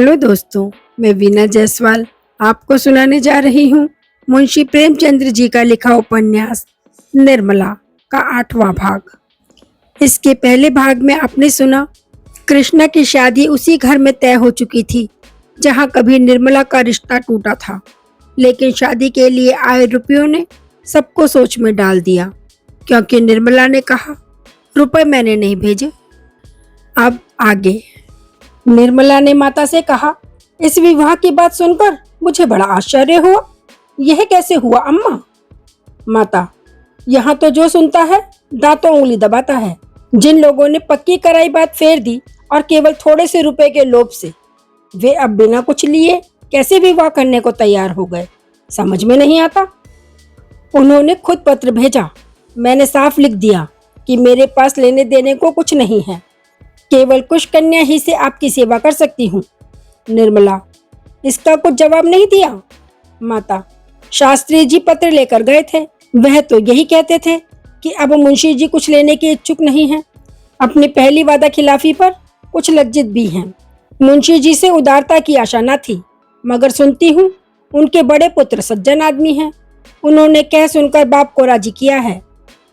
Hello दोस्तों, मैं वीना जायसवाल आपको सुनाने जा रही हूँ मुंशी प्रेमचंद्र जी का लिखा उपन्यास निर्मला का 8वां भाग। इसके पहले भाग में आपने सुना कृष्णा की शादी उसी घर में तय हो चुकी थी जहाँ कभी निर्मला का रिश्ता टूटा था, लेकिन शादी के लिए आए रुपयों ने सबको सोच में डाल दिया, क्योंकि निर्मला ने कहा रुपए मैंने नहीं भेजे। अब आगे। निर्मला ने माता से कहा, इस विवाह की बात सुनकर मुझे बड़ा आश्चर्य हुआ। यह कैसे हुआ अम्मा? माता, यहाँ तो जो सुनता है दांतों उंगली दबाता है। जिन लोगों ने पक्की कराई बात फेर दी और केवल थोड़े से रुपए के लोभ से, वे अब बिना कुछ लिए कैसे विवाह करने को तैयार हो गए, समझ में नहीं आता। उन्होंने खुद पत्र भेजा। मैंने साफ लिख दिया कि मेरे पास लेने देने को कुछ नहीं है, केवल कुछ कन्या ही से आपकी सेवा कर सकती हूँ। निर्मला, इसका कुछ जवाब नहीं दिया? माता, शास्त्री जी पत्र लेकर गए थे, वह तो यही कहते थे कि अब मुंशी जी कुछ लेने के इच्छुक नहीं हैं। अपनी पहली वादा खिलाफी पर कुछ लज्जित भी हैं। मुंशी जी से उदारता की आशा न थी, मगर सुनती हूँ उनके बड़े पुत्र सज्जन आदमी हैं। उन्होंने कह सुनकर बाप को राजी किया है।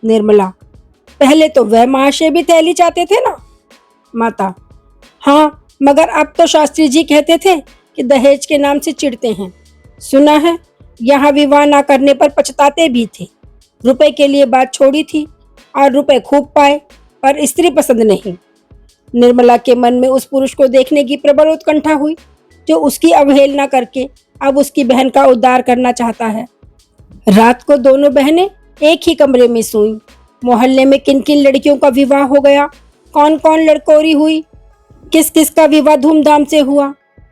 निर्मला, पहले तो वह महाशय भी थैली चाहते थे ना? माता, हाँ, मगर अब तो शास्त्री जी कहते थे कि दहेज के नाम से चिढ़ते हैं। सुना है यहाँ विवाह ना करने पर पछताते भी थे। रुपए के लिए बात छोड़ी थी और रुपए खूब पाए, पर स्त्री पसंद नहीं। निर्मला के मन में उस पुरुष को देखने की प्रबल उत्कंठा हुई जो उसकी अवहेलना करके अब उसकी बहन का उद्धार करना चाहता है। रात को दोनों बहनें एक ही कमरे में सोईं। मोहल्ले में किन किन लड़कियों का विवाह हो गया, कौन कौन लड़कोरी हुई, किस किस का विवाह धूमधाम से हुआ,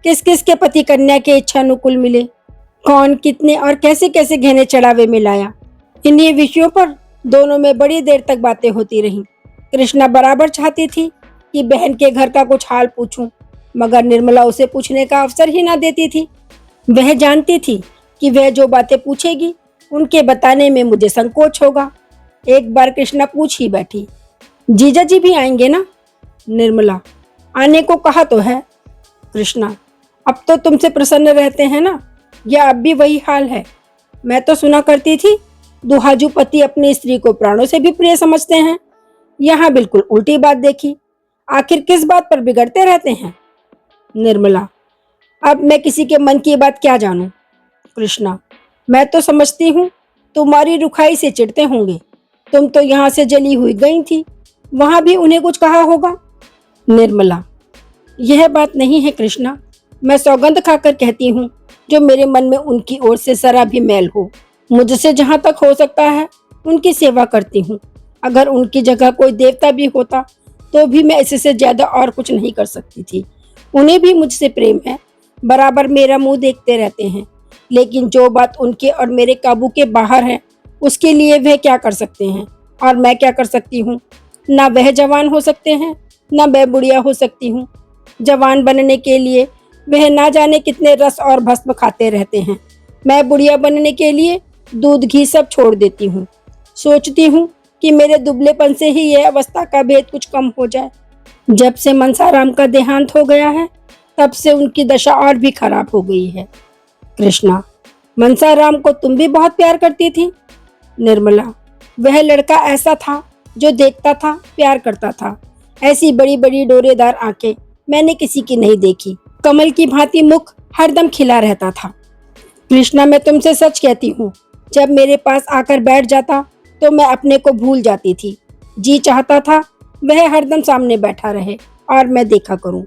किस किस के पति कन्या के इच्छानुकूल मिले, कौन कितने और कैसे कैसे गहने चढ़ावे में लाया, इन्हीं विषयों पर दोनों में बड़ी देर तक बातें होती रहीं। कृष्णा बराबर चाहती थी कि बहन के घर का कुछ हाल पूछूं, मगर निर्मला उसे पूछने का अवसर ही ना देती थी। वह जानती थी कि वह जो बातें पूछेगी उनके बताने में मुझे संकोच होगा। एक बार कृष्णा पूछ ही बैठी, जीजा जी भी आएंगे ना? निर्मला, आने को कहा तो है। कृष्णा, अब तो तुमसे प्रसन्न रहते हैं ना, या अब भी वही हाल है? मैं तो सुना करती थी दुहाजू पति अपनी स्त्री को प्राणों से भी प्रिय समझते हैं। यहाँ बिल्कुल उल्टी बात देखी। आखिर किस बात पर बिगड़ते रहते हैं? निर्मला, अब मैं किसी के मन की बात क्या जानूं? कृष्णा, मैं तो समझती हूँ तुम्हारी रुखाई से चिढ़ते होंगे। तुम तो यहाँ से जली हुई गई थी, वहां भी उन्हें कुछ कहा होगा। निर्मला, यह बात नहीं है कृष्णा, मैं सौगंध खाकर कहती हूँ जो मेरे मन में उनकी ओर से जरा भी मैल हो, मुझसे जहाँ तक हो सकता है उनकी सेवा करती हूँ। अगर उनकी जगह कोई देवता भी होता तो भी मैं इससे ज्यादा और कुछ नहीं कर सकती थी। उन्हें भी मुझसे प्रेम है, बराबर मेरा मुंह देखते रहते हैं, लेकिन जो बात उनके और मेरे काबू के बाहर है उसके लिए वह क्या कर सकते हैं और मैं क्या कर सकती हूँ? ना वह जवान हो सकते हैं, ना मैं बुढ़िया हो सकती हूँ। जवान बनने के लिए वह ना जाने कितने रस और भस्म खाते रहते हैं। मैं बुढ़िया बनने के लिए दूध घी सब छोड़ देती हूँ। सोचती हूँ कि मेरे दुबलेपन से ही यह अवस्था का भेद कुछ कम हो जाए। जब से मनसाराम का देहांत हो गया है तब से उनकी दशा और भी खराब हो गई है। कृष्णा, मनसाराम को तुम भी बहुत प्यार करती थी? निर्मला, वह लड़का ऐसा था जो देखता था प्यार करता था। ऐसी बड़ी बड़ी डोरेदार आंखें मैंने किसी की नहीं देखी। कमल की भांति मुख हरदम खिला रहता था। कृष्णा, मैं तुमसे सच कहती हूँ, जब मेरे पास आकर बैठ जाता तो मैं अपने को भूल जाती थी। जी चाहता था वह हरदम सामने बैठा रहे और मैं देखा करूँ।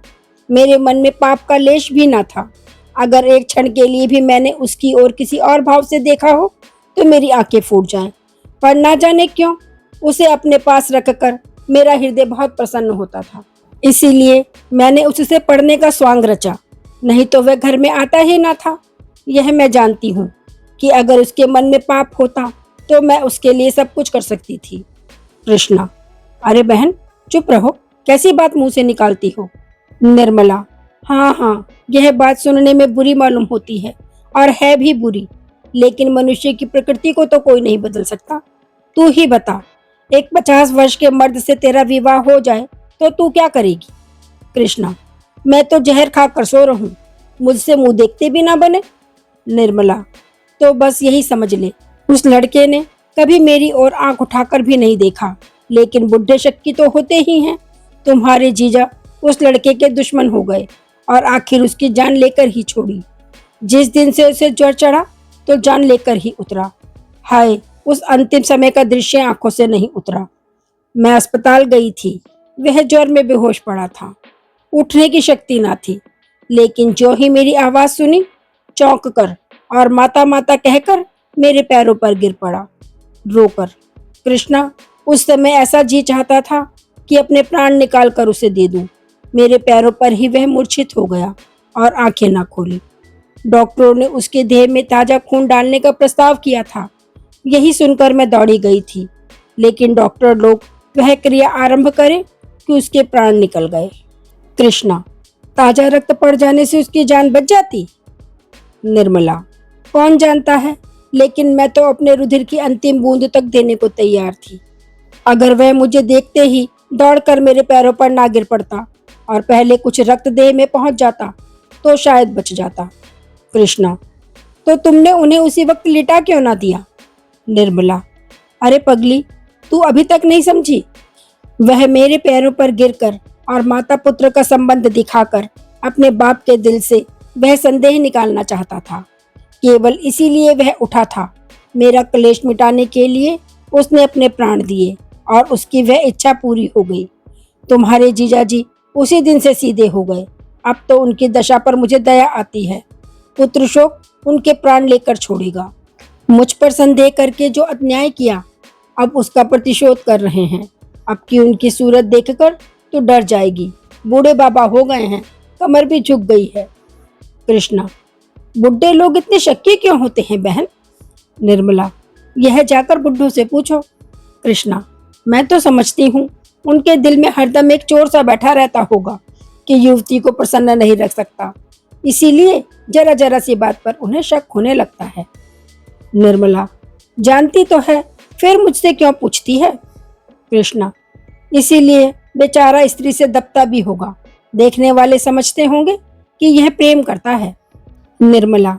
मेरे मन में पाप का लेश भी ना था। अगर एक क्षण के लिए भी मैंने उसकी ओर किसी और भाव से देखा हो तो मेरी आंखें फूट जाएं। पर ना जाने क्यों उसे अपने पास रखकर मेरा हृदय बहुत प्रसन्न होता था। इसीलिए मैंने उससे पढ़ने का स्वांग रचा, नहीं तो वह घर में आता ही ना था। यह मैं जानती हूँ कि अगर उसके मन में पाप होता तो मैं उसके लिए सब कुछ कर सकती थी। कृष्णा, अरे बहन चुप रहो, कैसी बात मुंह से निकालती हो? निर्मला, हाँ, यह बात सुनने में बुरी मालूम होती है और है भी बुरी, लेकिन मनुष्य की प्रकृति को तो कोई नहीं बदल सकता। तू ही बता, एक 50 वर्ष के मर्द से तेरा विवाह हो जाए तो तू क्या करेगी? कृष्णा, मैं तो जहर खाकर सो रहूं, मुझसे मुंह देखते भी ना बने। निर्मला, तो बस यही समझ ले, उस लड़के ने कभी मेरी ओर आंख उठाकर भी नहीं देखा। लेकिन बुढ़े शक्की तो होते ही हैं। तुम्हारे जीजा उस लड़के के दुश्मन हो गए और आखिर उसकी जान लेकर ही छोड़ी। जिस दिन से उसे ज्वर चढ़ा तो जान लेकर ही उतरा। हाय, उस अंतिम समय का दृश्य आंखों से नहीं उतरा। मैं अस्पताल गई थी, वह ज्वर में बेहोश पड़ा था, उठने की शक्ति ना थी। लेकिन जो ही मेरी आवाज सुनी, चौंक कर और माता माता कहकर मेरे पैरों पर गिर पड़ा, रोकर। कृष्णा, उस समय ऐसा जी चाहता था कि अपने प्राण निकाल कर उसे दे दूं। मेरे पैरों पर ही वह मूर्छित हो गया और आंखें ना खोली। डॉक्टरों ने उसके देह में ताजा खून डालने का प्रस्ताव किया था। यही सुनकर मैं दौड़ी गई थी, लेकिन डॉक्टर लोग वह क्रिया आरंभ करे कि उसके प्राण निकल गए। कृष्णा, ताजा रक्त पड़ जाने से उसकी जान बच जाती? निर्मला, कौन जानता है, लेकिन मैं तो अपने रुधिर की अंतिम बूंद तक देने को तैयार थी। अगर वह मुझे देखते ही दौड़कर मेरे पैरों पर ना गिर पड़ता और पहले कुछ रक्त देह में पहुंच जाता तो शायद बच जाता। कृष्णा, तो तुमने उन्हें उसी वक्त लिटा क्यों ना दिया? निर्मला, अरे पगली, तू अभी तक नहीं समझी। वह मेरे पैरों पर गिरकर और माता पुत्र का संबंध दिखाकर अपने बाप के दिल से वह संदेह निकालना चाहता था। केवल इसीलिए वह उठा था। मेरा क्लेश मिटाने के लिए उसने अपने प्राण दिए और उसकी वह इच्छा पूरी हो गई। तुम्हारे जीजाजी उसी दिन से सीधे हो गए। अब तो उनकी दशा पर मुझे दया आती है। पुत्र शोक उनके प्राण लेकर छोड़ेगा। मुझ पर संदेह करके जो अन्याय किया, अब उसका प्रतिशोध कर रहे हैं। अब की उनकी सूरत देखकर तो डर जाएगी। बूढ़े बाबा हो गए हैं, कमर भी झुक गई है। कृष्णा, बुढ़े लोग इतने शक्की क्यों होते हैं बहन? निर्मला, यह जाकर बुढ़ों से पूछो। कृष्णा, मैं तो समझती हूँ उनके दिल में हरदम एक चोर सा बैठा रहता होगा कि युवती को प्रसन्न नहीं रख सकता, इसीलिए जरा जरा सी बात पर उन्हें शक होने लगता है। निर्मला, जानती तो है, फिर मुझसे क्यों पूछती है? कृष्णा, इसीलिए बेचारा स्त्री से दबता भी होगा। देखने वाले समझते होंगे कि यह प्रेम करता है। निर्मला,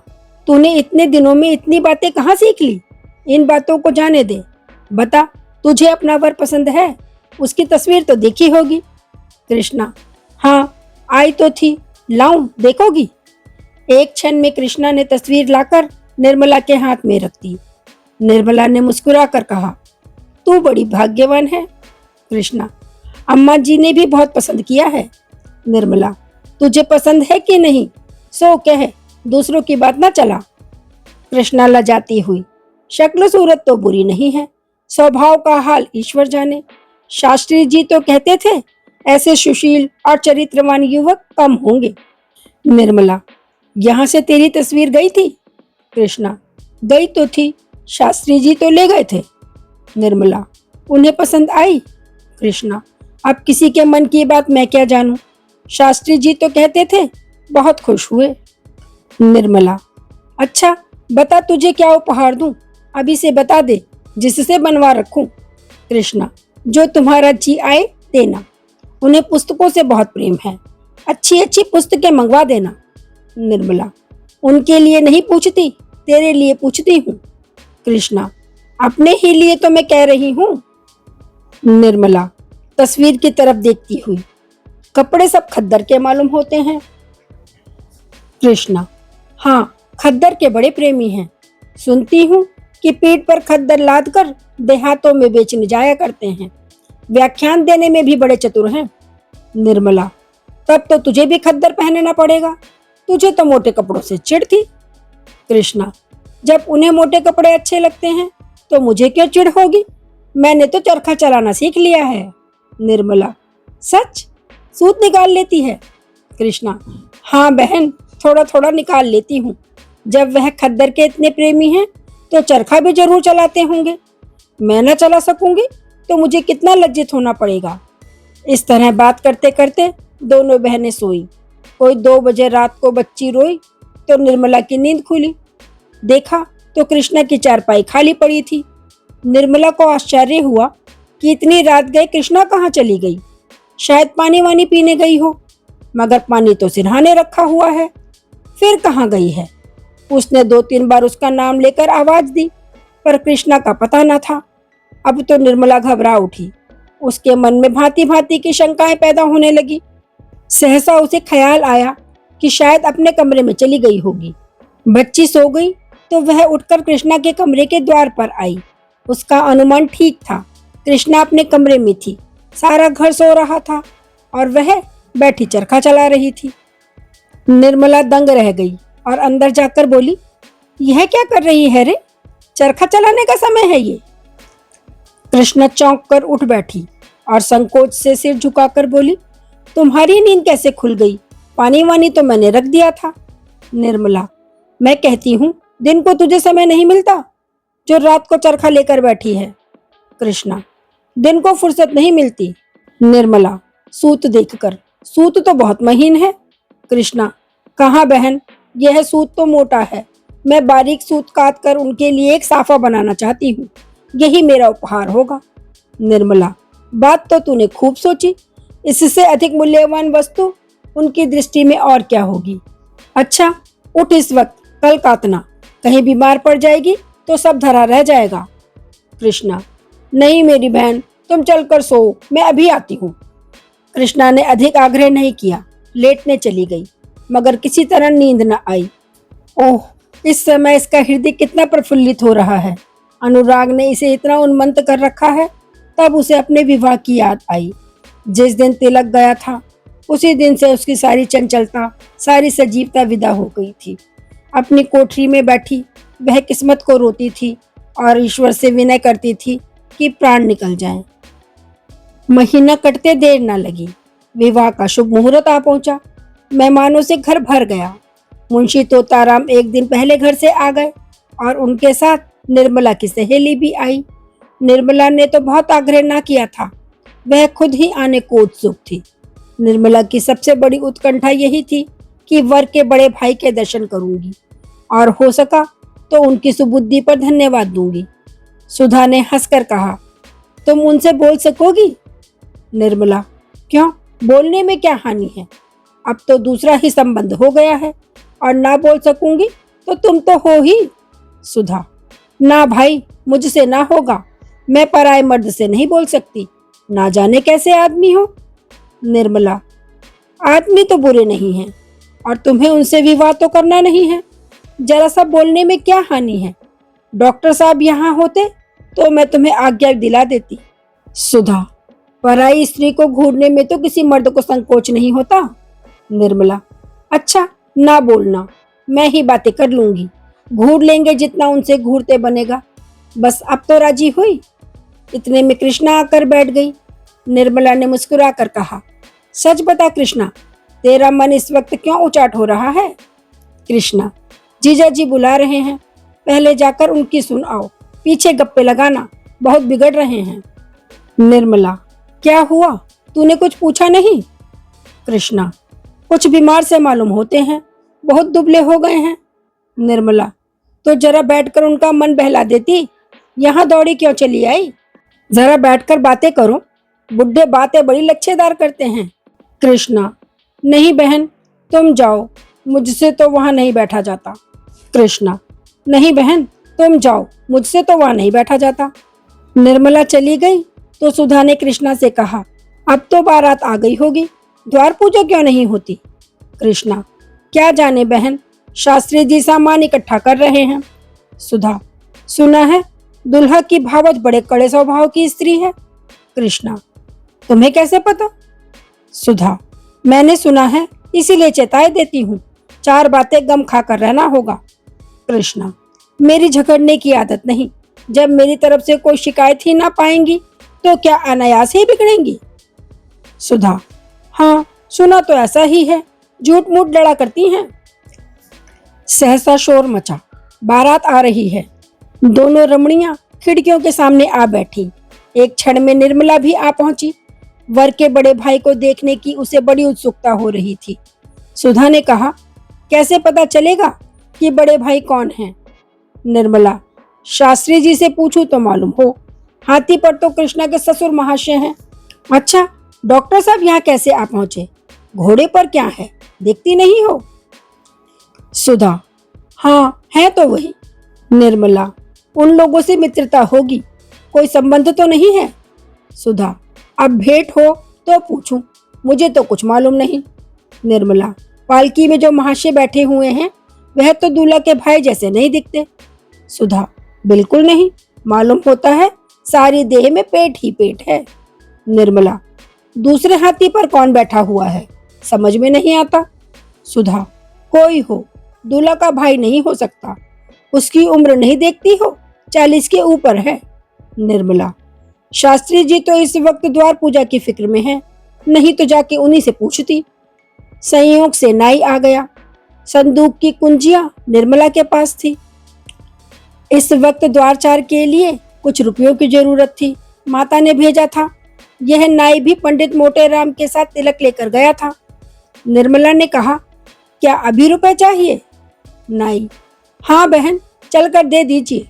तूने इतने दिनों में इतनी बातें कहाँ सीख ली? इन बातों को जाने दे। बता, तुझे अपना वर पसंद है? उसकी तस्वीर तो देखी होगी। कृष्णा, हाँ, आई तो थी, लाऊं, देखोगी? एक क्षण में कृष्णा ने तस्वीर लाकर निर्मला के हाथ में रख दी। निर्मला ने मुस्कुराकर कहा, तू बड़ी भाग्यवान है। कृष्णा, अम्मा जी ने भी बहुत पसंद किया है। निर्मला, तुझे पसंद है कि नहीं? सो कह, दूसरों की बात ना चला। कृष्णा लजाती हुई, शक्ल सूरत तो बुरी नहीं है, स्वभाव का हाल ईश्वर जाने। शास्त्री जी तो कहते थे ऐसे सुशील और चरित्रवान युवक कम होंगे। निर्मला, यहाँ से तेरी तस्वीर गई थी? कृष्णा, गई तो थी, शास्त्री जी तो ले गए थे। निर्मला, उन्हें पसंद आई? कृष्णा, अब किसी के मन की बात मैं क्या जानूं? शास्त्री जी तो कहते थे बहुत खुश हुए। निर्मला, अच्छा बता, तुझे क्या उपहार दूं? अभी से बता दे, जिससे बनवा रखूं। कृष्णा, जो तुम्हारा जी आए देना। उन्हें पुस्तकों से बहुत प्रेम है, अच्छी अच्छी पुस्तकें मंगवा देना। निर्मला, उनके लिए नहीं पूछती, तेरे लिए पूछती हूँ। कृष्णा, अपने ही लिए तो मैं कह रही हूँ। निर्मला तस्वीर की तरफ देखती हुई, कपड़े सब खद्दर के मालूम होते हैं। कृष्णा, हाँ, खद्दर के बड़े प्रेमी हैं। सुनती हूँ कि पीठ पर खद्दर लाद कर देहातों में बेचने जाया करते हैं। व्याख्यान देने में भी बड़े चतुर हैं। निर्मला, तब तो तुझे भी खद्दर पहनना पड़ेगा, तुझे तो मोटे कपड़ों से चिढ़ थी। कृष्णा, जब उन्हें मोटे कपड़े अच्छे लगते हैं तो मुझे क्यों चिढ़ होगी? मैंने तो चरखा चलाना सीख लिया है। निर्मला, सच? सूत निकाल लेती है? कृष्णा, हाँ बहन, थोड़ा थोड़ा निकाल लेती हूँ। जब वह खद्दर के इतने प्रेमी हैं तो चरखा भी जरूर चलाते होंगे। मैं न चला सकूंगी तो मुझे कितना लज्जित होना पड़ेगा। इस तरह बात करते करते दोनों बहनें सोई। कोई 2 बजे रात को बच्ची रोई तो निर्मला की नींद खुली। देखा तो कृष्णा की चारपाई खाली पड़ी थी। निर्मला को आश्चर्य हुआ कि इतनी रात गए कृष्णा कहाँ चली गई। शायद पानी वानी पीने गई हो, मगर पानी तो सिरहाने रखा हुआ है। फिर कहाँ गई है? उसने 2-3 बार उसका नाम लेकर आवाज दी, पर कृष्णा का पता न था। अब तो निर्मला घबरा उठी। उसके मन में भांति भांति की शंकाएं पैदा होने लगी। सहसा उसे ख्याल आया कि शायद अपने कमरे में चली गई होगी। बच्ची सो गई तो वह उठकर कृष्णा के कमरे के द्वार पर आई। उसका अनुमान ठीक था। कृष्णा अपने कमरे में थी, सारा घर सो रहा था और वह बैठी चरखा चला रही थी। निर्मला दंग रह गई और अंदर जाकर बोली, यह क्या कर रही है रे? चरखा चलाने का समय है ये? कृष्णा चौंक कर उठ बैठी और संकोच से सिर झुकाकर बोली, तुम्हारी नींद कैसे खुल गई? पानी वानी तो मैंने रख दिया था। निर्मला, मैं कहती हूँ दिन को तुझे समय नहीं मिलता जो रात को चरखा लेकर बैठी है। कृष्णा, दिन को फुर्सत नहीं मिलती। निर्मला, सूत देखकर, सूत तो बहुत महीन है। कृष्णा, कहाँ बहन, यह सूत तो मोटा है। मैं बारीक सूत काट कर उनके लिए एक साफा बनाना चाहती हूँ, यही मेरा उपहार होगा। निर्मला, बात तो तूने खूब सोची। इससे अधिक मूल्यवान वस्तु उनकी दृष्टि में और क्या होगी? अच्छा, उठ इस वक्त, कल काटना, कहीं बीमार पड़ जाएगी तो सब धरा रह जाएगा। कृष्णा, नहीं मेरी बहन, तुम चलकर सो, मैं अभी आती हूँ। कृष्णा ने अधिक आग्रह नहीं किया, लेटने चली गई, मगर किसी तरह नींद न आई। ओह, इस समय इसका हृदय कितना प्रफुल्लित हो रहा है। अनुराग ने इसे इतना उन्मत्त कर रखा है। तब उसे अपने विवाह की याद आई। जिस दिन तिलक गया था उसी दिन से उसकी सारी चंचलता, सारी सजीवता विदा हो गई थी। अपनी कोठरी में बैठी वह किस्मत को रोती थी और ईश्वर से विनय करती थी कि प्राण निकल जाएं। महीना कटते देर न लगी। विवाह का शुभ मुहूर्त आ पहुंचा। मेहमानों से घर भर गया। मुंशी तोताराम एक दिन पहले घर से आ गए और उनके साथ निर्मला की सहेली भी आई। निर्मला ने तो बहुत आग्रह ना किया था, वह खुद ही आने को उत्सुक थी। निर्मला की सबसे बड़ी उत्कंठा यही थी कि वर के बड़े भाई के दर्शन करूंगी और हो सका तो उनकी सुबुद्धि पर धन्यवाद दूंगी। सुधा ने हंसकर कहा, तुम उनसे बोल सकोगी? निर्मला, क्यों, बोलने में क्या हानि है? अब तो दूसरा ही संबंध हो गया है और ना बोल सकूंगी तो तुम तो हो ही। सुधा, ना भाई, मुझसे ना होगा। मैं पराए मर्द से नहीं बोल सकती, ना जाने कैसे आदमी हो। निर्मला, आदमी तो बुरे नहीं हैं और तुम्हें उनसे विवाह तो करना नहीं है। जरा सा बोलने में क्या हानि है? डॉक्टर साहब यहाँ होते तो मैं तुम्हें आज्ञा दिला देती। सुधा, पराई स्त्री को घूरने में तो किसी मर्द को संकोच नहीं होता। निर्मला, अच्छा, ना बोलना, मैं ही बातें कर लूंगी। घूर लेंगे जितना उनसे घूरते बनेगा। बस अब तो राजी हुई। इतने में कृष्णा आकर बैठ गई। निर्मला ने मुस्कुरा कर कहा, सच बता कृष्णा, तेरा मन इस वक्त क्यों उचाट हो रहा है? कृष्णा, जीजा जी बुला रहे हैं, पहले जाकर उनकी सुन आओ, पीछे गप्पे लगाना, बहुत बिगड़ रहे हैं। निर्मला, क्या हुआ, तूने कुछ पूछा नहीं? कृष्णा, कुछ बीमार से मालूम होते हैं, बहुत दुबले हो गए हैं। निर्मला, तो जरा बैठकर उनका मन बहला देती, यहाँ दौड़ी क्यों चली आई? जरा बैठकर बातें करो, बुढ़े बातें बड़ी लच्छेदार करते हैं। कृष्णा, नहीं बहन, तुम जाओ, मुझसे तो वहां नहीं बैठा जाता। कृष्णा, नहीं बहन, तुम जाओ, मुझसे तो वहां नहीं बैठा जाता। निर्मला चली गई तो सुधा ने कृष्णा से कहा, अब तो बारात आ गई होगी, द्वार पूजा क्यों नहीं होती? कृष्णा, क्या जाने बहन, शास्त्री जी सामान इकट्ठा कर रहे हैं। सुधा, सुना है दुल्हा की भावत बड़े कड़े स्वभाव की स्त्री है। कृष्णा, तुम्हें कैसे पता? सुधा, मैंने सुना है, इसीलिए चेताए देती हूँ, 4 बातें गम खाकर रहना होगा। कृष्णा, मेरी झगड़ने की आदत नहीं, जब मेरी तरफ से कोई शिकायत ही ना पाएंगी तो क्या अनायास ही बिगड़ेंगी? सुधा, हाँ, सुना तो ऐसा ही है, झूठ मूठ लड़ा करती हैं। सहसा शोर मचा, बारात आ रही है। दोनों रमणियां खिड़कियों के सामने आ बैठी। एक क्षण में निर्मला भी आ पहुंची। वर के बड़े भाई को देखने की उसे बड़ी उत्सुकता हो रही थी। सुधा ने कहा, कैसे पता चलेगा कि बड़े भाई कौन हैं? निर्मला, शास्त्री जी से पूछूं तो मालूम हो, हाथी पर तो कृष्णा के ससुर महाशय हैं। अच्छा, डॉक्टर साहब यहाँ कैसे आ पहुंचे? घोड़े पर क्या है, देखती नहीं हो? सुधा, हाँ है तो वही। निर्मला, उन लोगों से मित्रता होगी, कोई संबंध तो नहीं है। सुधा, अब भेंट हो तो पूछूं, मुझे तो कुछ मालूम नहीं। निर्मला, पालकी में जो महाशय बैठे हुए हैं वह तो दूल्हा के भाई जैसे नहीं दिखते। सुधा, बिल्कुल नहीं, मालूम होता है सारी देह में पेट ही पेट है। निर्मला, दूसरे हाथी पर कौन बैठा हुआ है, समझ में नहीं आता। सुधा, कोई हो, दूल्हा का भाई नहीं हो सकता, उसकी उम्र नहीं देखती हो, 40 के ऊपर है। निर्मला, शास्त्री जी तो इस वक्त द्वार पूजा की फिक्र में है, नहीं तो जाके उन्हीं से पूछती। संयोग से नाई आ गया, संदूक की कुंजियां निर्मला के पास थी। इस वक्त द्वारचार के लिए कुछ रुपयों की जरूरत थी, माता ने भेजा था। यह नाई भी पंडित मोटेराम के साथ तिलक लेकर गया था। निर्मला ने कहा, क्या अभी रुपए चाहिए? नाई, हाँ बहन, चलकर दे दीजिए।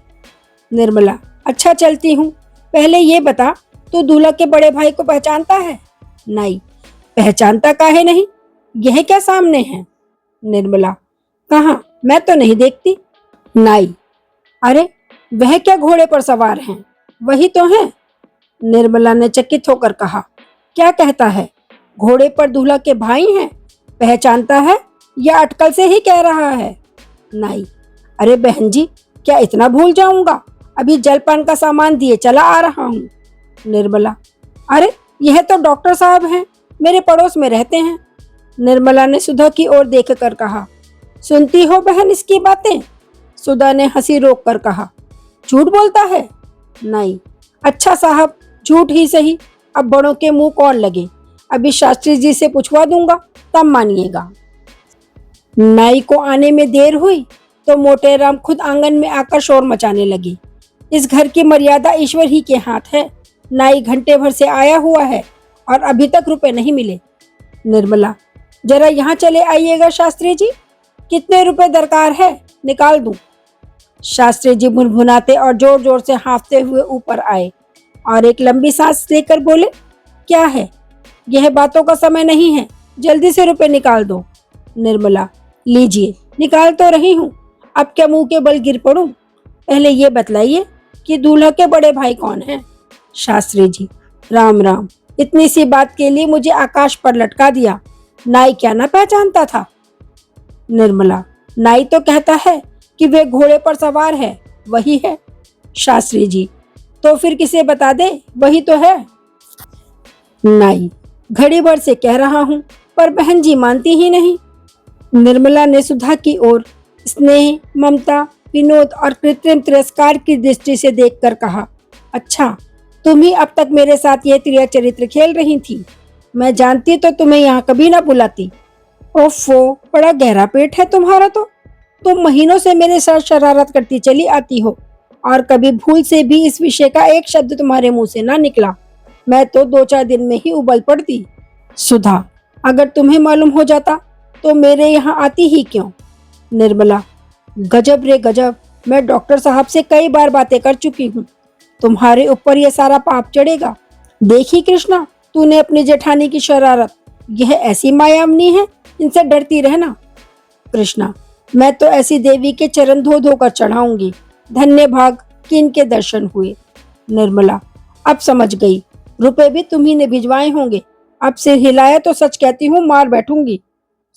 निर्मला, अच्छा चलती हूँ, पहले ये बता, तू दूल्हा के बड़े भाई को पहचानता है? नाई, पहचानता काहे नहीं, यह क्या सामने है? निर्मला, कहाँ, मैं तो नहीं देखती। नाई, अरे वह क्या घोड़े पर सवार हैं, वही तो हैं। निर्मला ने चकित होकर कहा, क्या कहता है, घोड़े पर दूल्हा के भाई हैं, पहचानता है या अटकल से ही कह रहा है? नाई, अरे बहन जी, क्या इतना भूल जाऊंगा, अभी जलपान का सामान दिए चला आ रहा हूँ। निर्मला, अरे यह तो डॉक्टर साहब हैं, मेरे पड़ोस में रहते हैं। निर्मला ने सुधा की ओर देखकर कहा, सुनती हो बहन इसकी बातें? सुधा ने हंसी रोक कर कहा, झूठ बोलता है। नाई, अच्छा साहब, झूठ ही सही, अब बड़ों के मुंह कौन लगे, अभी शास्त्री जी से पूछवा दूंगा, तब मानिएगा। नाई को आने में देर हुई तो मोटेराम खुद आंगन में आकर शोर मचाने लगी। इस घर की मर्यादा ईश्वर ही के हाथ है, नाई घंटे भर से आया हुआ है और अभी तक रुपए नहीं मिले। निर्मला, जरा यहाँ चले आइएगा शास्त्री जी, कितने रुपए दरकार है, निकाल दूं। शास्त्री जी भुनभुनाते और जोर जोर से हाँफते हुए ऊपर आए और एक लंबी सांस लेकर बोले, क्या है, यह बातों का समय नहीं है, जल्दी से रुपए निकाल दो। निर्मला, लीजिए, निकाल तो रही हूँ, अब क्या मुंह के बल गिर पड़ूं? पहले ये बतलाइए कि दूल्हा के बड़े भाई कौन हैं? शास्त्री जी, राम राम, इतनी सी बात के लिए मुझे आकाश पर लटका दिया, नाई क्या ना पहचानता था? निर्मला, नाई तो कहता है कि वे घोड़े पर सवार है, वही है। शास्त्री जी, तो फिर किसे बता दे, वही तो है। नाई, घड़ी भर से कह रहा हूँ, पर बहन जी मानती ही नहीं। निर्मला ने सुधा की ओर स्नेह, ममता, विनोद और कृत्रिम तिरस्कार की दृष्टि से देखकर कहा, अच्छा, तुम ही अब तक मेरे साथ यह त्रिया चरित्र खेल रही थी, मैं जानती तो तुम्हें यहाँ कभी ना बुलाती। ओफो, बड़ा गहरा पेट है तुम्हारा तो। तुम महीनों से मेरे साथ शरारत करती चली आती हो और कभी भूल से भी इस विषय का एक शब्द तुम्हारे मुंह से ना निकला, मैं तो 2-4 दिन में ही उबल पड़ती। सुधा, अगर तुम्हें मालूम हो जाता तो मेरे यहाँ आती ही क्यों? निर्मला, गजब रे गजब, मैं डॉक्टर साहब से कई बार बातें कर चुकी हूँ, तुम्हारे ऊपर यह सारा पाप चढ़ेगा। देखी कृष्णा, तूने अपनी जेठानी की शरारत, यह ऐसी मायामनी है, इनसे डरती रहना। कृष्णा, मैं तो ऐसी देवी के चरण धो धो कर चढ़ाऊंगी, धन्य भाग कि इनके दर्शन हुए। निर्मला, अब समझ गई, रुपए भी तुम्ही ने भिजवाए होंगे, अब सिर हिलाया तो सच कहती हूँ मार बैठूंगी।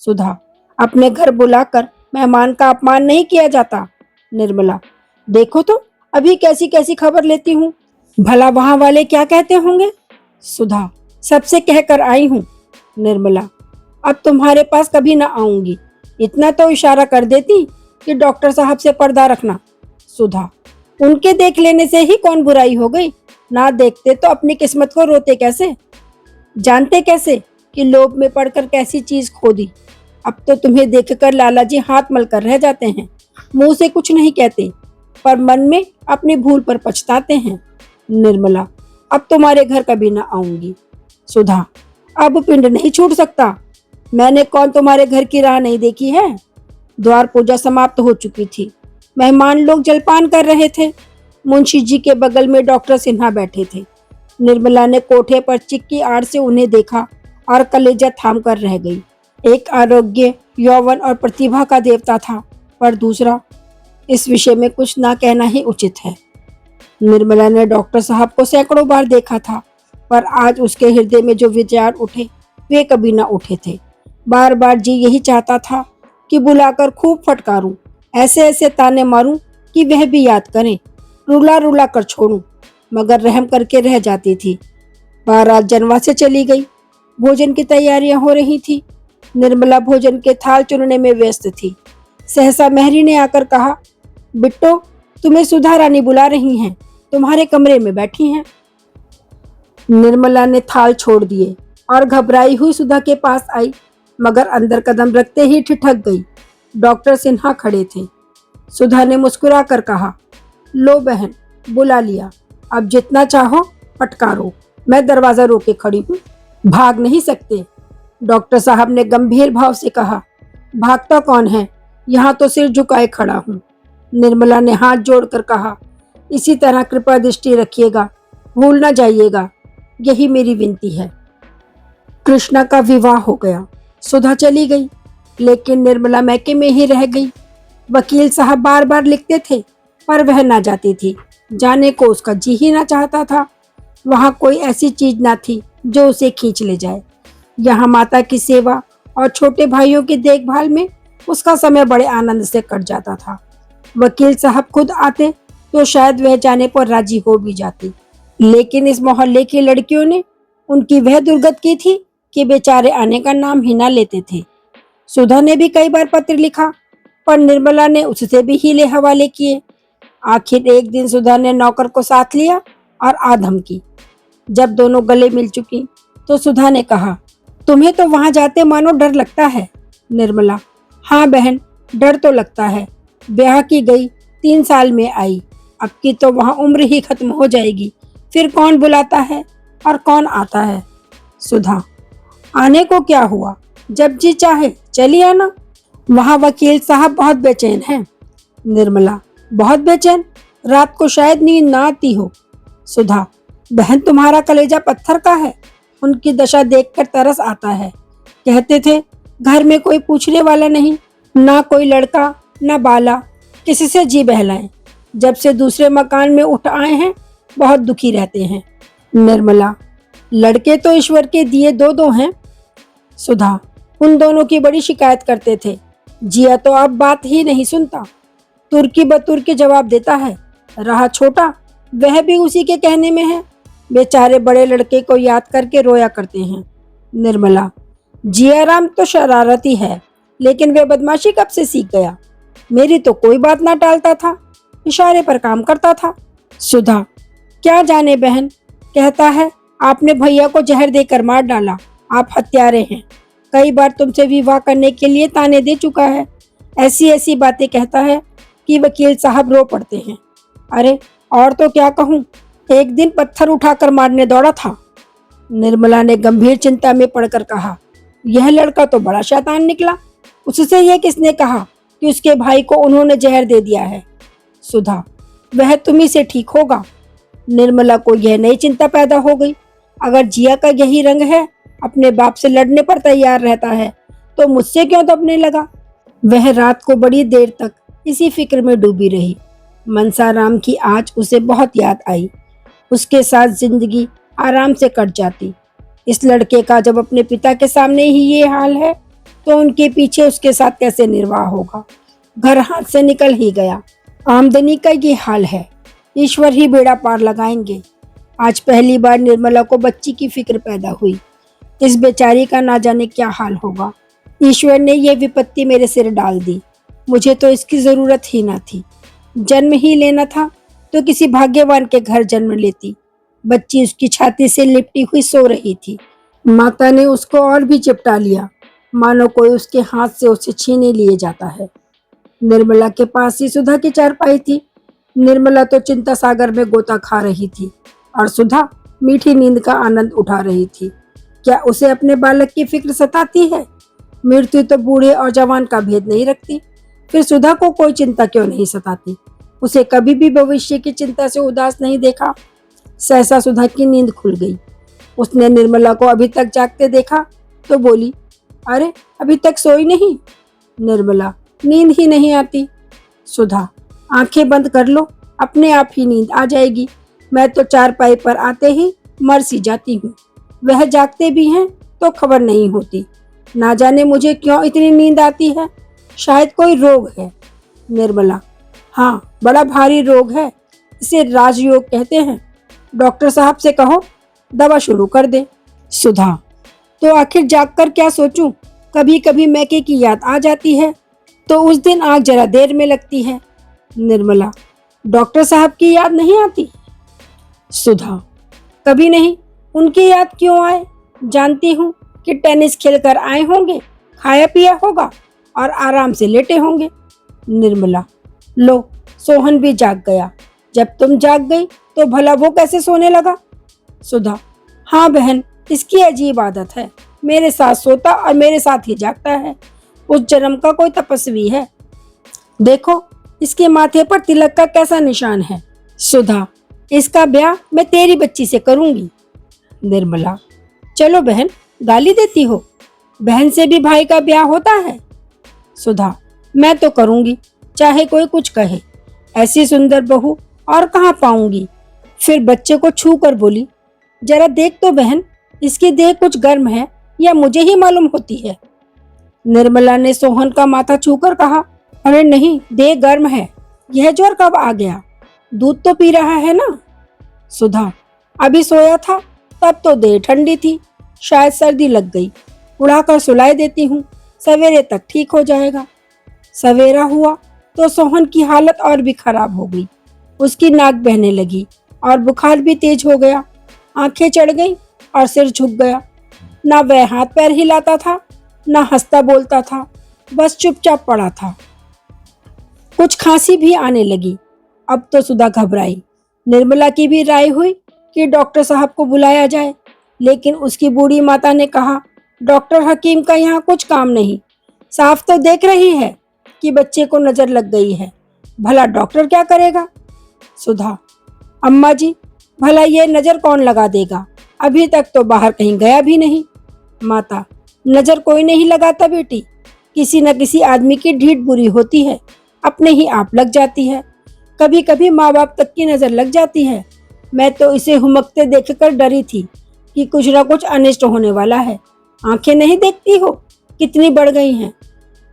सुधा, अपने घर बुलाकर मेहमान का अपमान नहीं किया जाता। निर्मला, देखो तो अभी कैसी कैसी खबर लेती हूँ, भला वहां वाले क्या कहते होंगे। सुधा, सबसे कहकर आई हूँ। निर्मला, अब तुम्हारे पास कभी ना आऊंगी, इतना तो इशारा कर देती कि डॉक्टर साहब से पर्दा रखना। सुधा, उनके देख लेने से ही कौन बुराई हो गई, ना देखते तो अपनी किस्मत को रोते कैसे, जानते कैसे कि लोभ में पड़कर कैसी चीज खो दी। अब तो तुम्हें देखकर लाला जी हाथ मलकर रह जाते हैं, मुंह से कुछ नहीं कहते पर मन में अपनी भूल पर पछताते हैं। निर्मला, अब तुम्हारे घर कभी ना आऊंगी। सुधा, अब पिंड नहीं छूट सकता, मैंने कौन तुम्हारे घर की राह नहीं देखी है। द्वार पूजा समाप्त हो चुकी थी, मेहमान लोग जलपान कर रहे थे। मुंशी जी के बगल में डॉक्टर सिन्हा बैठे थे। निर्मला ने कोठे पर चिक की आड़ से उन्हें देखा और कलेजा थाम कर रह गई। एक आरोग्य यौवन और प्रतिभा का देवता था, पर दूसरा, इस विषय में कुछ ना कहना ही उचित है। निर्मला ने डॉक्टर साहब को सैकड़ों बार देखा था, पर आज उसके हृदय में जो विचार उठे वे कभी ना उठे थे। बार बार जी यही चाहता था कि बुलाकर खूब फटकारूं, ऐसे ऐसे ताने मारूं कि वह भी याद करें, रुला रुला कर छोड़ूं, मगर रहम करके रह जाती थी। बारात जनवा से चली गई। भोजन की तैयारियां हो रही थी। निर्मला भोजन के थाल चुनने में व्यस्त थी। सहसा मेहरी ने आकर कहा, बिट्टो, तुम्हें सुधा रानी बुला रही हैं, तुम्हारे कमरे में बैठी हैं। निर्मला ने थाल छोड़ दिए और घबराई हुई सुधा के पास आई, मगर अंदर कदम रखते ही ठिठक गई। डॉक्टर सिन्हा खड़े थे। सुधा ने मुस्कुरा कर कहा, लो बहन, बुला लिया, अब जितना चाहो फटकारो, मैं दरवाजा रोके खड़ी हूँ, भाग नहीं सकते। डॉक्टर साहब ने गंभीर भाव से कहा, भागता कौन है, यहाँ तो सिर झुकाए खड़ा हूँ। निर्मला ने हाथ जोड़कर कहा, इसी तरह कृपा दृष्टि रखिएगा, भूल ना जाइएगा, यही मेरी विनती है। कृष्णा का विवाह हो गया। सुधा चली गई, लेकिन निर्मला मैके में ही रह गई। वकील साहब बार बार लिखते थे, पर वह ना जाती थी। जाने को उसका जी ही ना चाहता था। वहाँ कोई ऐसी चीज ना थी जो उसे खींच ले जाए। यहाँ माता की सेवा और छोटे भाइयों की देखभाल में उसका समय बड़े आनंद से कट जाता था। वकील साहब खुद आते तो शायद वह जाने पर राजी हो भी जाती, लेकिन इस मोहल्ले की लड़कियों ने उनकी वह दुर्गत की थी कि बेचारे आने का नाम ही ना लेते थे। सुधा ने भी कई बार पत्र लिखा, पर निर्मला ने उससे भी हीले हवाले किए। आखिर एक दिन सुधा ने नौकर को साथ लिया और आधम की। जब दोनों गले मिल चुकी तो सुधा ने कहा, तुम्हें तो वहां जाते मानो डर लगता है। निर्मला, हाँ बहन, डर तो लगता है। ब्याह की गई, 3 साल में आई, अब की तो वहां उम्र ही खत्म हो जाएगी, फिर कौन बुलाता है और कौन आता है। सुधा, आने को क्या हुआ, जब जी चाहे चली आना। वहां वकील साहब बहुत बेचैन हैं। निर्मला, बहुत बेचैन, रात को शायद नींद ना आती हो। सुधा, बहन तुम्हारा कलेजा पत्थर का है, उनकी दशा देखकर तरस आता है। कहते थे घर में कोई पूछने वाला नहीं, ना कोई लड़का ना बाला, किसी से जी बहलाएं। जब से दूसरे मकान में उठ आए हैं बहुत दुखी रहते हैं। निर्मला, लड़के तो ईश्वर के दिए 2 हैं। सुधा, उन दोनों की बड़ी शिकायत करते थे, जिया तो अब बात ही नहीं सुनता, तुर्की बतुर के जवाब देता है। रहा छोटा, वह भी उसी के कहने में है, बेचारे बड़े लड़के को याद करके रोया करते हैं। निर्मला, जियाराम तो शरारती है, लेकिन वह बदमाशी कब से सीख गया, मेरी तो कोई बात ना टालता था, इशारे पर काम करता था। सुधा, क्या जाने बहन, कहता है आपने भैया को जहर देकर मार डाला, आप हत्यारे हैं, कई बार तुमसे विवाह करने के लिए ताने दे चुका है। ऐसी ऐसी बातें कहता है कि वकील साहब रो पड़ते हैं। अरे और तो क्या कहूँ, एक दिन पत्थर उठाकर मारने दौड़ा था। निर्मला ने गंभीर चिंता में पड़कर कहा, यह लड़का तो बड़ा शैतान निकला, उससे यह किसने कहा कि उसके भाई को उन्होंने जहर दे दिया है। सुधा, वह तुम्ही से ठीक होगा। निर्मला को यह नई चिंता पैदा हो गई, अगर जिया का यही रंग है, अपने बाप से लड़ने पर तैयार रहता है, तो मुझसे क्यों दबने लगा। वह रात को बड़ी देर तक इसी फिक्र में डूबी रही। मनसाराम की आज उसे बहुत याद आई। उसके साथ जिंदगी आराम से कट जाती। इस लड़के का जब अपने पिता के सामने ही ये हाल है, तो उनके पीछे उसके साथ कैसे निर्वाह होगा। घर हाथ से निकल ही गया, आमदनी का ये हाल है, ईश्वर ही बेड़ा पार लगाएंगे। आज पहली बार निर्मला को बच्ची की फिक्र पैदा हुई। इस बेचारी का ना जाने क्या हाल होगा। ईश्वर ने यह विपत्ति मेरे सिर डाल दी, मुझे तो इसकी जरूरत ही ना थी। जन्म ही लेना था तो किसी भाग्यवान के घर जन्म लेती। बच्ची उसकी छाती से लिपटी हुई सो रही थी। माता ने उसको और भी चिपटा लिया, मानो कोई उसके हाथ से उसे छीने लिए जाता है। निर्मला के पास ही सुधा की चारपाई थी। निर्मला तो चिंता सागर में गोता खा रही थी और सुधा मीठी नींद का आनंद उठा रही थी। क्या उसे अपने बालक की फिक्र सताती है? मृत्यु तो बूढ़े और जवान का भेद नहीं रखती, फिर सुधा को कोई चिंता क्यों नहीं सताती? उसे कभी भी भविष्य की चिंता से उदास नहीं देखा। सहसा सुधा की नींद खुल गई। उसने निर्मला को अभी तक जागते देखा तो बोली, अरे अभी तक सोई नहीं? निर्मला, नींद ही नहीं आती। सुधा, आंखें बंद कर लो, अपने आप ही नींद आ जाएगी। मैं तो चारपाई पर आते ही मर सी जाती हूँ। वह जागते भी हैं तो खबर नहीं होती। ना जाने मुझे क्यों इतनी नींद आती है, शायद कोई रोग है। निर्मला, हाँ, बड़ा भारी रोग है, इसे राजयोग कहते हैं। डॉक्टर साहब से कहो दवा शुरू कर दे। सुधा, तो आखिर जागकर क्या सोचूं? कभी कभी मैके की याद आ जाती है तो उस दिन आग जरा देर में लगती है। निर्मला, डॉक्टर साहब की याद नहीं आती? सुधा, कभी नहीं, उनकी याद क्यों आए? जानती हूँ कि टेनिस खेलकर आए होंगे, खाया पिया होगा और आराम से लेटे होंगे। निर्मला, लो, सोहन भी जाग गया। जब तुम जाग गई तो भला वो कैसे सोने लगा? सुधा, हाँ बहन, इसकी अजीब आदत है। मेरे साथ सोता और मेरे साथ ही जागता है। उस जन्म का कोई तपस्वी है। देखो, इसके माथे पर तिलक का कैसा निशान है। सुधा, इसका ब्याह मैं तेरी बच्ची से करूंगी। निर्मला, चलो बहन, गाली देती हो? बहन से भी भाई का ब्याह होता है? सुधा, मैं तो करूंगी, चाहे कोई कुछ कहे। ऐसी सुंदर बहू और कहाँ पाऊंगी। फिर बच्चे को छू कर बोली, जरा देख तो बहन, इसकी देह कुछ गर्म है या मुझे ही मालूम होती है? निर्मला ने सोहन का माथा छूकर कहा, अरे नहीं, देह गर्म है। यह ज्वर कब आ गया? दूध तो पी रहा है ना? सुधा, अभी सोया था, तब तो देह ठंडी थी, शायद सर्दी लग गई। उड़ाकर सुलाए देती हूँ, सवेरे तक ठीक हो जाएगा। सवेरा हुआ तो सोहन की हालत और भी खराब हो गई। उसकी नाक बहने लगी और बुखार भी तेज हो गया। आंखें चढ़ गईं और सिर झुक गया। ना वह हाथ पैर हिलाता था, ना हंसता बोलता था, बस चुपचाप पड़ा था। कुछ खांसी भी आने लगी। अब तो सुधा घबराई। निर्मला की भी राय हुई कि डॉक्टर साहब को बुलाया जाए, लेकिन उसकी बूढ़ी माता ने कहा, डॉक्टर हकीम का यहाँ कुछ काम नहीं। साफ तो देख रही है कि बच्चे को नजर लग गई है, भला डॉक्टर क्या करेगा? सुधा, अम्मा जी, भला ये नजर कौन लगा देगा? अभी तक तो बाहर कहीं गया भी नहीं। माता, नजर कोई नहीं लगाता बेटी, किसी न किसी आदमी की ढीठ बुरी होती है, अपने ही आप लग जाती है। कभी कभी माँ बाप तक की नजर लग जाती है। मैं तो इसे हुमकते देखकर डरी थी कि कुछ न कुछ अनिष्ट होने वाला है। आंखें नहीं देखती हो कितनी बढ़ गई हैं।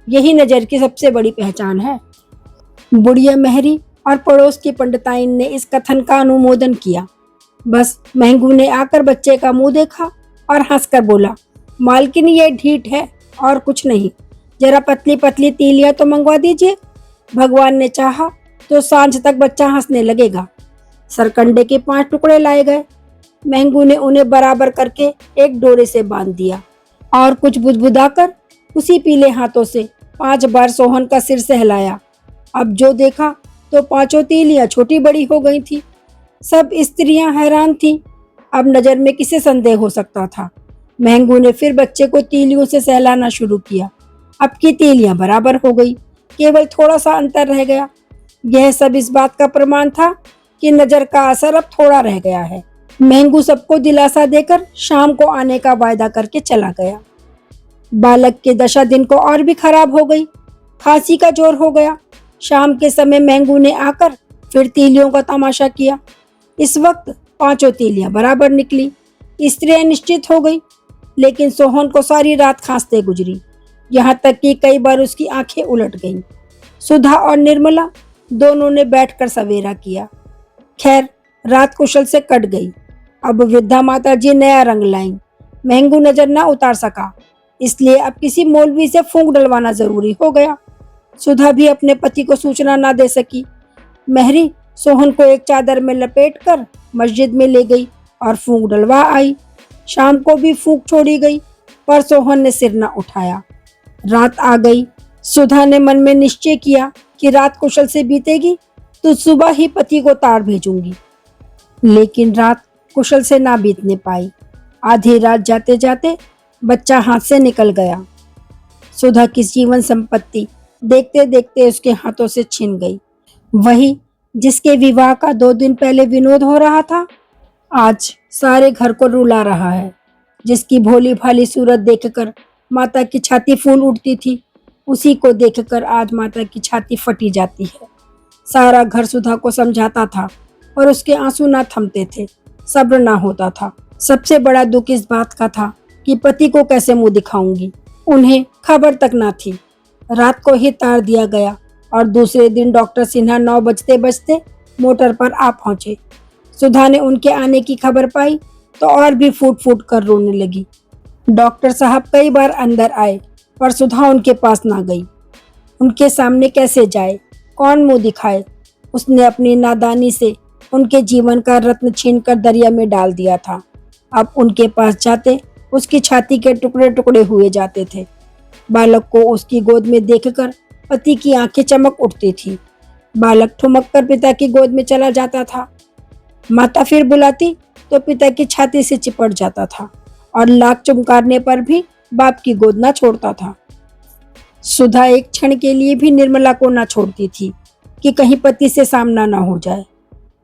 यही नजर की सबसे बड़ी पहचान है। बुढ़िया मेहरी और पड़ोस की पंडिताइन ने इस कथन का अनुमोदन किया। बस महंगू ने आकर बच्चे का मुंह देखा और हंसकर बोला, मालकिन ये ढीठ है और कुछ नहीं। जरा पतली पतली तीलियां तो मंगवा दीजिए। भगवान ने चाहा तो सांझ तक बच्चा हंसने लगेगा। सरकंडे के 5 टुकड़े लाए गए। महंगू ने उन्हें बराबर करके एक डोरे से बांध दिया और कुछ बुदबुदाकर उसी पीले हाथों से 5 बार सोहन का सिर सहलाया। अब जो देखा तो 5 तीलियां छोटी बड़ी हो गई थी। सब स्त्रियां हैरान थीं। अब नजर में किसे संदेह हो सकता था। महंगू ने फिर बच्चे को तीलियों से सहलाना शुरू किया। अब की तीलियां बराबर हो गई, केवल थोड़ा सा अंतर रह गया। यह सब इस बात का प्रमाण था कि नजर का असर अब थोड़ा रह गया है। महंगू सबको दिलासा देकर शाम को आने का वायदा करके चला गया। बालक की दशा दिन को और भी खराब हो गई। खांसी का जोर हो गया। शाम के समय महंगू ने आकर फिर तीलियों का तमाशा किया। इस वक्त 5 तीलियां बराबर निकली। स्त्रियां निश्चित हो गई, लेकिन सोहन को सारी रात खांसते गुजरी, यहाँ तक कि कई बार उसकी आंखें उलट गईं। सुधा और निर्मला दोनों ने बैठकर सवेरा किया। खैर, रात कुशल से कट गई। अब वृद्धा माता जी नया रंग लाईं। महंगू नजर न उतार सका, इसलिए अब किसी मौलवी से फूंक डलवाना जरूरी हो गया। सुधा भी अपने पति को सूचना न दे सकी। मेहरी सोहन को एक चादर में लपेटकर मस्जिद में ले गई और फूंक डलवा आई। शाम को भी फूंक छोड़ी गई, पर सोहन ने सिर न उठाया। रात आ गई। सुधा ने मन में निश्चय किया कि रात कुशल से बीतेगी तो सुबह ही पति को तार भेजूंगी। लेकिन रात कुशल से ना बीतने पाई। आधी रात जाते जाते बच्चा हाथ से निकल गया। सुधा की जीवन संपत्ति देखते देखते उसके हाथों से छिन गई। वही जिसके विवाह का 2 दिन पहले विनोद हो रहा था, आज सारे घर को रुला रहा है। जिसकी भोली भाली सूरत देखकर माता की छाती फूल उठती थी, उसी को देखकर आज माता की छाती फटी जाती है। सारा घर सुधा को समझाता था और उसके आंसू ना थमते थे, सब्र ना होता था। सबसे बड़ा दुख इस बात का था कि पति को कैसे मुंह दिखाऊंगी। उन्हें खबर तक ना थी। रात को ही तार दिया गया और दूसरे दिन डॉक्टर सिन्हा 9 बजते बजते मोटर पर आ पहुंचे। सुधा ने उनके आने की खबर पाई तो और भी फूट फूट कर रोने लगी। डॉक्टर साहब कई बार अंदर आए पर सुधा उनके पास ना गई। उनके सामने कैसे जाए, कौन मुंह दिखाए। उसने अपनी नादानी से उनके जीवन का रत्न छीनकर दरिया में डाल दिया था। अब उनके पास जाते उसकी छाती के टुकड़े टुकड़े हुए जाते थे। बालक को उसकी गोद में देखकर पति की आंखें चमक उठती थी। बालक ठुमक कर पिता की गोद में चला जाता था। माता फिर बुलाती तो पिता की छाती से चिपट जाता था और लाख चुमकारने पर भी बाप की गोद ना छोड़ता था। सुधा एक क्षण के लिए भी निर्मला को ना छोड़ती थी कि कहीं पति से सामना ना हो जाए।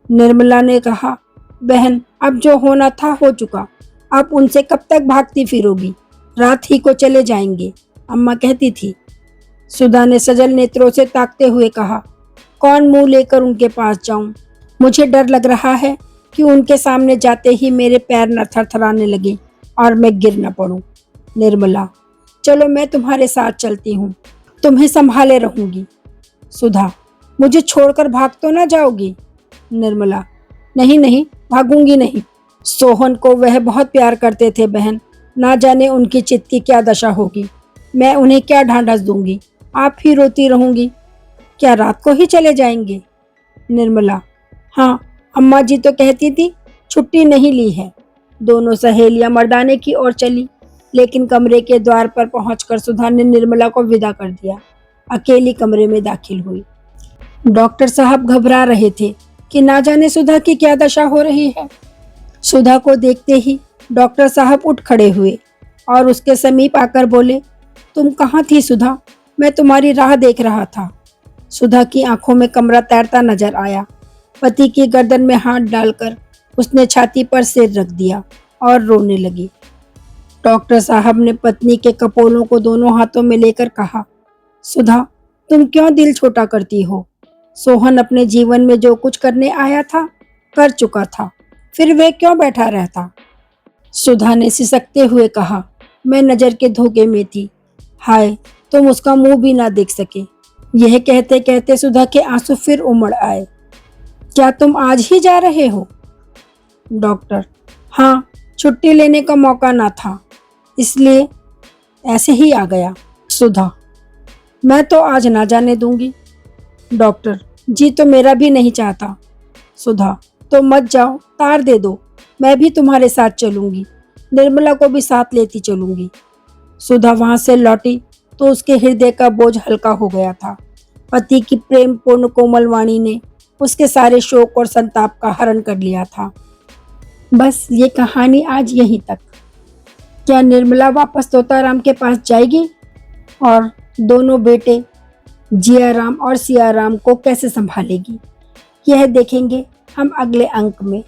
निर्मला ने कहा, बहन अब जो होना था हो चुका, अब उनसे कब तक भागती फिरोगी, रात ही को चले जाएंगे, अम्मा कहती थी। सुधा ने सजल नेत्रों से ताकते हुए कहा, कौन मुंह लेकर उनके पास जाऊं, मुझे डर लग रहा है कि उनके सामने जाते ही मेरे पैर न थरथराने लगे और मैं गिर न पड़ूं। निर्मला, चलो मैं तुम्हारे साथ चलती हूँ, तुम्हें संभाले रहूंगी। सुधा, मुझे छोड़कर भाग तो ना जाओगी। निर्मला, नहीं नहीं, भागूंगी नहीं। सोहन को वह बहुत प्यार करते थे बहन, ना जाने उनकी चित्त की क्या दशा होगी। मैं उन्हें क्या ढांढस दूंगी, आप ही रोती रहूंगी। क्या रात को ही चले जाएंगे। निर्मला, हाँ, अम्मा जी तो कहती थी छुट्टी नहीं ली है। दोनों सहेलियां मर्दाने की ओर चली, लेकिन कमरे के द्वार पर पहुंचकर सुधा ने निर्मला को विदा कर दिया। अकेली कमरे में दाखिल हुई। डॉक्टर साहब घबरा रहे थे कि ना जाने सुधा की क्या दशा हो रही है। सुधा को देखते ही डॉक्टर साहब उठ खड़े हुए और उसके समीप आकर बोले, तुम कहाँ थी सुधा, मैं तुम्हारी राह देख रहा था। सुधा की आंखों में कमरा तैरता नजर आया। पति की गर्दन में हाथ डालकर उसने छाती पर सिर रख दिया और रोने लगी। डॉक्टर साहब ने पत्नी के कपोलों को दोनों हाथों में लेकर कहा, सुधा, तुम क्यों दिल छोटा करती हो। सोहन अपने जीवन में जो कुछ करने आया था कर चुका था, फिर वह क्यों बैठा रहता। सुधा ने सिसकते हुए कहा, मैं नजर के धोखे में थी, हाय तुम उसका मुंह भी ना देख सके। यह कहते कहते सुधा के आंसू फिर उमड़ आए। क्या तुम आज ही जा रहे हो। डॉक्टर, हाँ, छुट्टी लेने का मौका ना था, इसलिए ऐसे ही आ गया। सुधा, मैं तो आज ना जाने दूंगी। डॉक्टर, जी तो मेरा भी नहीं चाहता। सुधा, तो मत जाओ, तार दे दो, मैं भी तुम्हारे साथ चलूंगी, निर्मला को भी साथ लेती चलूंगी। सुधा वहां से लौटी तो उसके हृदय का बोझ हल्का हो गया था। पति की प्रेम पूर्ण कोमल वाणी ने उसके सारे शोक और संताप का हरण कर लिया था। बस ये कहानी आज यहीं तक। क्या निर्मला वापस तोताराम के पास जाएगी और दोनों बेटे जियाराम और सियाराम को कैसे संभालेगी, यह देखेंगे हम अगले अंक में।